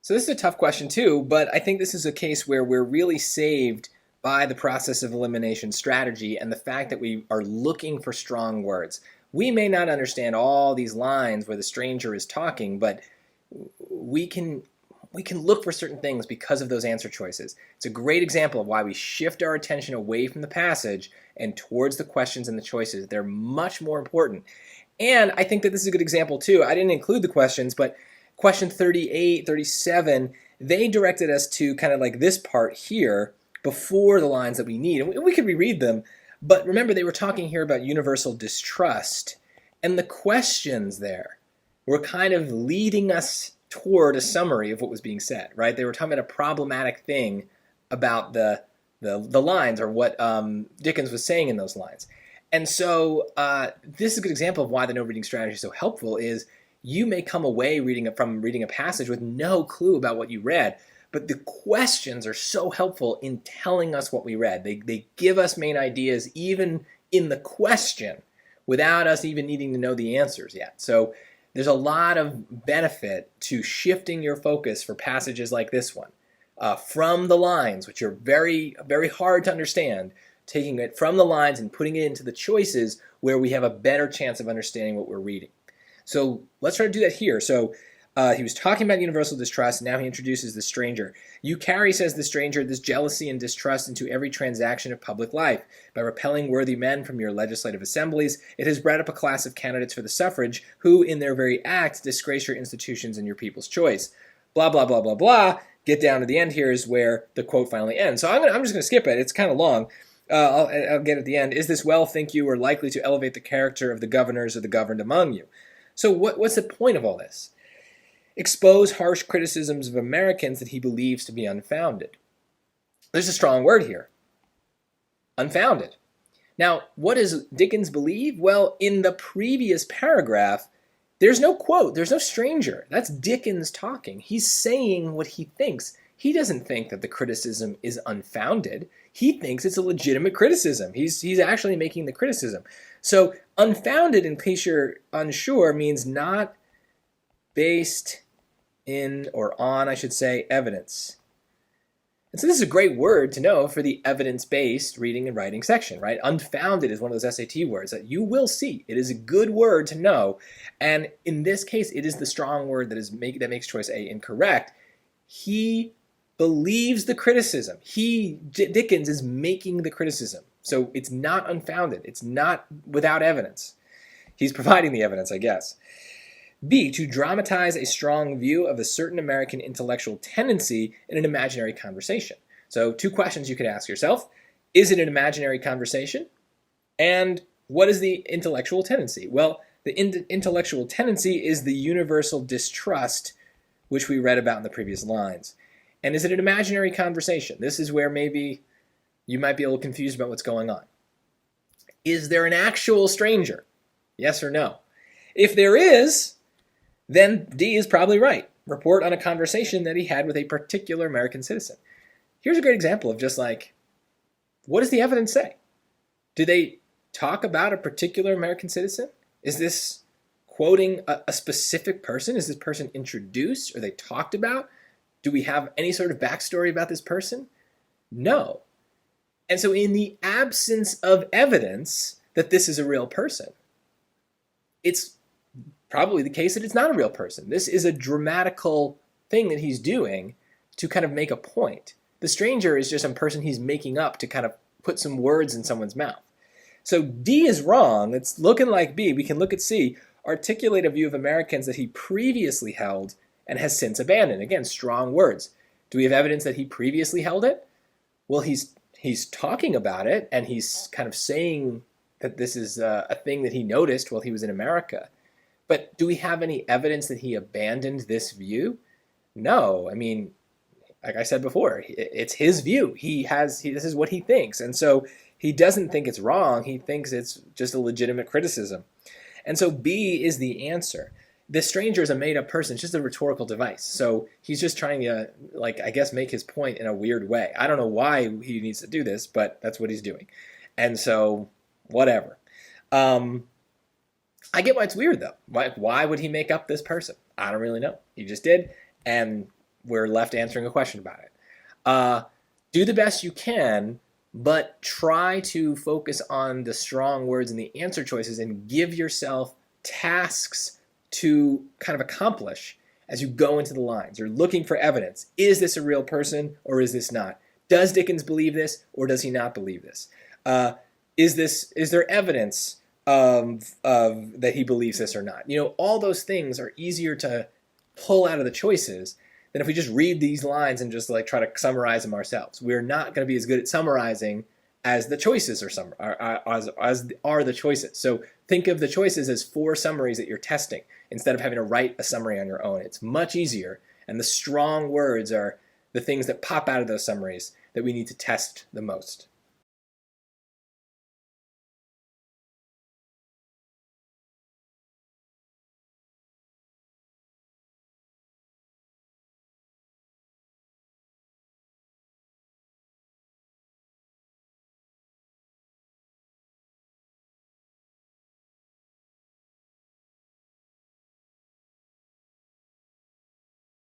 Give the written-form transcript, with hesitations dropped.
So this is a tough question too, but I think this is a case where we're really saved by the process of elimination strategy and the fact that we are looking for strong words. We may not understand all these lines where the stranger is talking, but we can we can look for certain things because of those answer choices. It's a great example of why we shift our attention away from the passage and towards the questions and the choices. They're much more important. And I think that this is a good example too. I didn't include the questions, but question 38, 37, they directed us to kind of like this part here before the lines that we need. And we could reread them, but remember they were talking here about universal distrust. And the questions there were kind of leading us toward a summary of what was being said, right? They were talking about a problematic thing about the lines, or what Dickens was saying in those lines. And so this is a good example of why the no reading strategy is so helpful. Is you may come away from reading a passage with no clue about what you read, but the questions are so helpful in telling us what we read. They give us main ideas even in the question without us even needing to know the answers yet. So there's a lot of benefit to shifting your focus for passages like this one from the lines, which are very, very hard to understand, taking it from the lines and putting it into the choices where we have a better chance of understanding what we're reading. So let's try to do that here. So he was talking about universal distrust. Now he introduces the stranger. You carry, says the stranger, this jealousy and distrust into every transaction of public life. By repelling worthy men from your legislative assemblies, it has bred up a class of candidates for the suffrage who, in their very acts, disgrace your institutions and your people's choice. Blah, blah, blah, blah, blah. Get down to the end here is where the quote finally ends. So I'm just going to skip it. It's kind of long. I'll get at the end. Is this well, think you, or likely to elevate the character of the governors or the governed among you? So what's the point of all this? Expose harsh criticisms of Americans that he believes to be unfounded. There's a strong word here. Unfounded. Now, what does Dickens believe? Well, in the previous paragraph, there's no quote. There's no stranger. That's Dickens talking. He's saying what he thinks. He doesn't think that the criticism is unfounded. He thinks it's a legitimate criticism. He's actually making the criticism. So unfounded, in case you're unsure, means not based in, or on, I should say, evidence. And so this is a great word to know for the evidence-based reading and writing section, right? Unfounded is one of those SAT words that you will see. It is a good word to know. And in this case, it is the strong word that makes choice A incorrect. He believes the criticism. Dickens is making the criticism. So it's not unfounded. It's not without evidence. He's providing the evidence, I guess. B, to dramatize a strong view of a certain American intellectual tendency in an imaginary conversation. So 2 questions you could ask yourself. Is it an imaginary conversation? And what is the intellectual tendency? Well, the intellectual tendency is the universal distrust, which we read about in the previous lines. And is it an imaginary conversation? This is where maybe you might be a little confused about what's going on. Is there an actual stranger? Yes or no? If there is, then D is probably right. Report on a conversation that he had with a particular American citizen. Here's a great example of just like, what does the evidence say? Do they talk about a particular American citizen? Is this quoting a specific person? Is this person introduced? Are they talked about? Do we have any sort of backstory about this person? No. And so in the absence of evidence that this is a real person, it's probably the case that it's not a real person. This is a dramatical thing that he's doing to kind of make a point. The stranger is just a person he's making up to kind of put some words in someone's mouth. So D is wrong. It's looking like B. We can look at C. Articulate a view of Americans that he previously held and has since abandoned. Again, strong words. Do we have evidence that he previously held it? Well, he's talking about it, and he's kind of saying that this is a thing that he noticed while he was in America. But do we have any evidence that he abandoned this view? No. I mean, like I said before, it's his view. This is what he thinks. And so he doesn't think it's wrong. He thinks it's just a legitimate criticism. And so B is the answer. The stranger is a made-up person. It's just a rhetorical device. So he's just trying to, I guess, make his point in a weird way. I don't know why he needs to do this, but that's what he's doing. And so, whatever. I get why it's weird, though. Why would he make up this person? I don't really know. He just did, and we're left answering a question about it. Do the best you can, but try to focus on the strong words and the answer choices and give yourself tasks to kind of accomplish as you go into the lines. You're looking for evidence. Is this a real person or is this not? Does Dickens believe this or does he not believe this? Is there evidence that he believes this or not? All those things are easier to pull out of the choices than if we just read these lines and just try to summarize them ourselves. We're not going to be as good at summarizing as the choices are the choices. So think of the choices as 4 summaries that you're testing instead of having to write a summary on your own. It's much easier, and the strong words are the things that pop out of those summaries that we need to test the most.